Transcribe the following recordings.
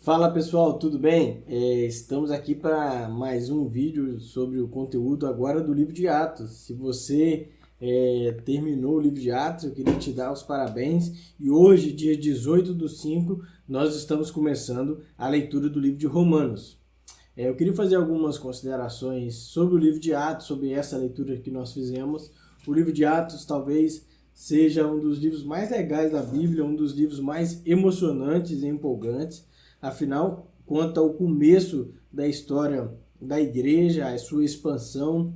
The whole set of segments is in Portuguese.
Fala pessoal, tudo bem? Estamos aqui para mais um vídeo sobre o conteúdo agora do livro de Atos. Se você terminou o livro de Atos, eu queria te dar os parabéns. E hoje, dia 18/5, nós estamos começando a leitura do livro de Romanos. Eu queria fazer algumas considerações sobre o livro de Atos, sobre essa leitura que nós fizemos. O livro de Atos talvez seja um dos livros mais legais da Bíblia, um dos livros mais emocionantes e empolgantes. Afinal, conta o começo da história da igreja, a sua expansão,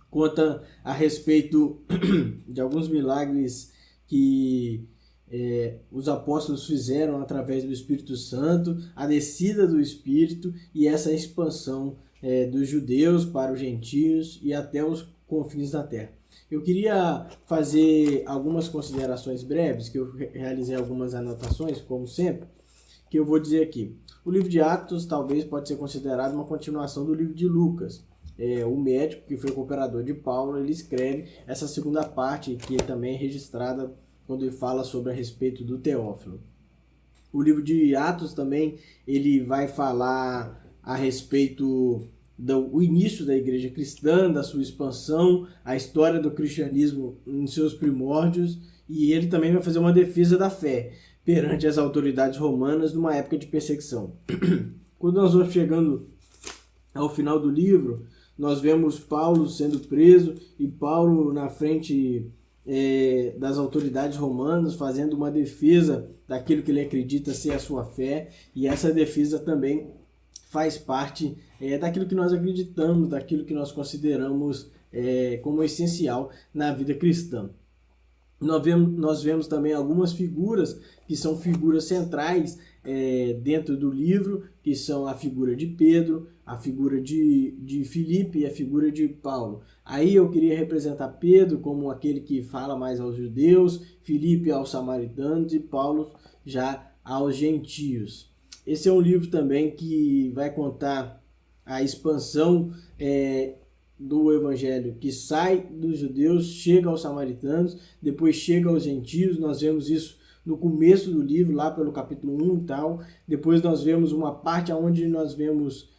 conta a respeito de alguns milagres que os apóstolos fizeram através do Espírito Santo, a descida do Espírito e essa expansão dos judeus para os gentios e até os confins da terra. Eu queria fazer algumas considerações breves, que eu realizei algumas anotações, como sempre, que eu vou dizer aqui. O livro de Atos talvez pode ser considerado uma continuação do livro de Lucas. O médico que foi cooperador de Paulo, ele escreve essa segunda parte, que também é registrada quando ele fala sobre a respeito do Teófilo. O livro de Atos também ele vai falar a respeito do início da igreja cristã, da sua expansão, a história do cristianismo em seus primórdios, e ele também vai fazer uma defesa da fé perante as autoridades romanas numa época de perseguição. Quando nós vamos chegando ao final do livro, nós vemos Paulo sendo preso e Paulo na frente das autoridades romanas fazendo uma defesa daquilo que ele acredita ser a sua fé, e essa defesa também faz parte daquilo que nós acreditamos, daquilo que nós consideramos como essencial na vida cristã. Nós vemos também algumas figuras que são figuras centrais dentro do livro, que são a figura de Pedro, a figura de Filipe e a figura de Paulo. Aí eu queria representar Pedro como aquele que fala mais aos judeus, Filipe aos samaritanos e Paulo já aos gentios. Esse é um livro também que vai contar a expansão do evangelho, que sai dos judeus, chega aos samaritanos, depois chega aos gentios. Nós vemos isso no começo do livro, lá pelo capítulo 1 e tal. Depois nós vemos uma parte onde nós vemos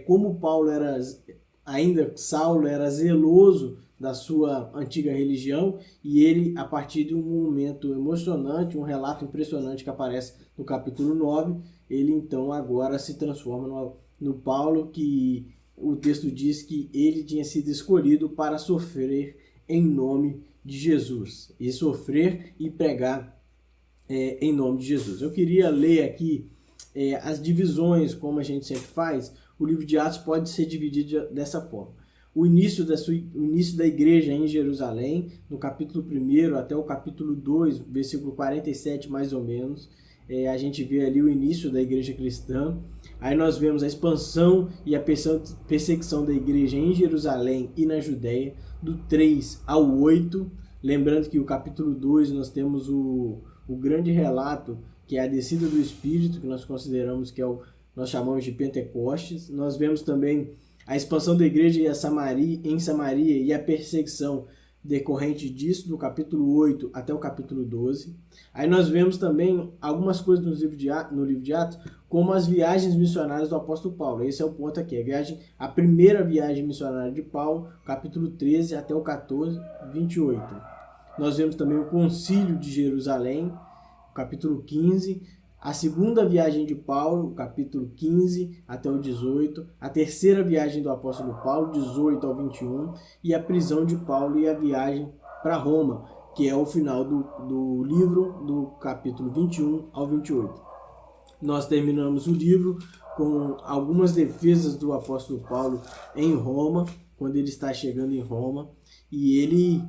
como Paulo Saulo era zeloso da sua antiga religião, e ele, a partir de um momento emocionante, um relato impressionante que aparece no capítulo 9, ele então agora se transforma no Paulo que o texto diz que ele tinha sido escolhido para sofrer em nome de Jesus. E sofrer e pregar em nome de Jesus. Eu queria ler aqui as divisões, como a gente sempre faz. O livro de Atos pode ser dividido dessa forma. O início da igreja em Jerusalém, no capítulo 1 até o capítulo 2, versículo 47 mais ou menos, a gente vê ali o início da igreja cristã. Aí nós vemos a expansão e a perseguição da igreja em Jerusalém e na Judéia, do 3 ao 8. Lembrando que o capítulo 2 nós temos o grande relato, que é a descida do Espírito, que nós consideramos que nós chamamos de Pentecostes. Nós vemos também a expansão da igreja em Samaria e a perseguição decorrente disso, do capítulo 8 até o capítulo 12. Aí nós vemos também algumas coisas no livro de Atos, como as viagens missionárias do apóstolo Paulo. Esse é o ponto aqui, a primeira viagem missionária de Paulo, capítulo 13 até o 14, 28. Nós vemos também o concílio de Jerusalém, capítulo 15, a segunda viagem de Paulo, capítulo 15 até o 18, a terceira viagem do apóstolo Paulo, 18 ao 21, e a prisão de Paulo e a viagem para Roma, que é o final do livro, do capítulo 21 ao 28. Nós terminamos o livro com algumas defesas do apóstolo Paulo em Roma, quando ele está chegando em Roma, e ele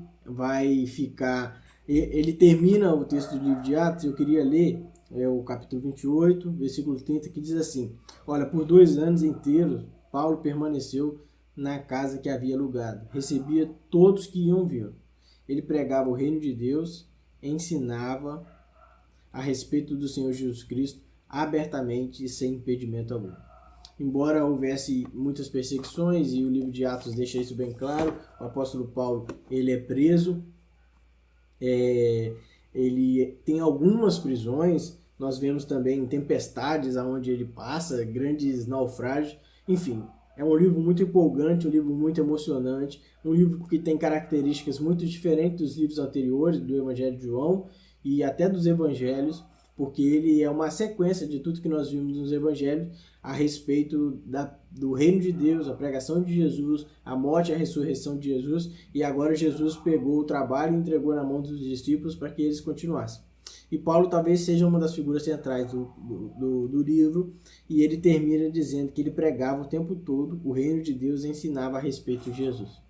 termina o texto do livro de Atos. Eu queria ler o capítulo 28, versículo 30, que diz assim: olha, por 2 anos inteiros, Paulo permaneceu na casa que havia alugado, recebia todos que iam vir. Ele pregava o reino de Deus, ensinava a respeito do Senhor Jesus Cristo abertamente e sem impedimento algum. Embora houvesse muitas perseguições, e o livro de Atos deixa isso bem claro, o apóstolo Paulo ele é preso, ele tem algumas prisões. nós vemos também tempestades aonde ele passa, grandes naufrágios, enfim. É um livro muito empolgante, um livro muito emocionante, um livro que tem características muito diferentes dos livros anteriores, do Evangelho de João e até dos Evangelhos, porque ele é uma sequência de tudo que nós vimos nos Evangelhos a respeito do reino de Deus, a pregação de Jesus, a morte e a ressurreição de Jesus, e agora Jesus pegou o trabalho e entregou na mão dos discípulos para que eles continuassem. E Paulo talvez seja uma das figuras centrais do livro, e ele termina dizendo que ele pregava o tempo todo o reino de Deus e ensinava a respeito de Jesus.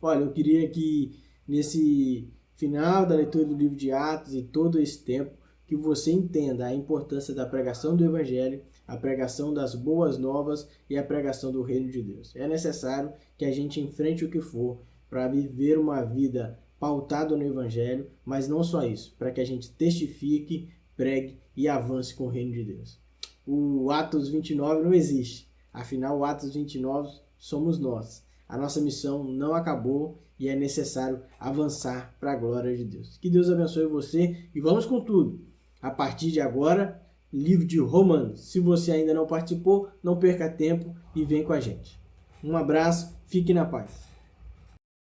Olha, eu queria que nesse final da leitura do livro de Atos e todo esse tempo, que você entenda a importância da pregação do Evangelho, a pregação das boas novas e a pregação do reino de Deus. É necessário que a gente enfrente o que for para viver uma vida pautada no Evangelho, mas não só isso, para que a gente testifique, pregue e avance com o reino de Deus. O Atos 29 não existe, afinal o Atos 29 somos nós. A nossa missão não acabou e é necessário avançar para a glória de Deus. Que Deus abençoe você e vamos com tudo. A partir de agora, livro de Romanos. Se você ainda não participou, não perca tempo e vem com a gente. Um abraço, fique na paz.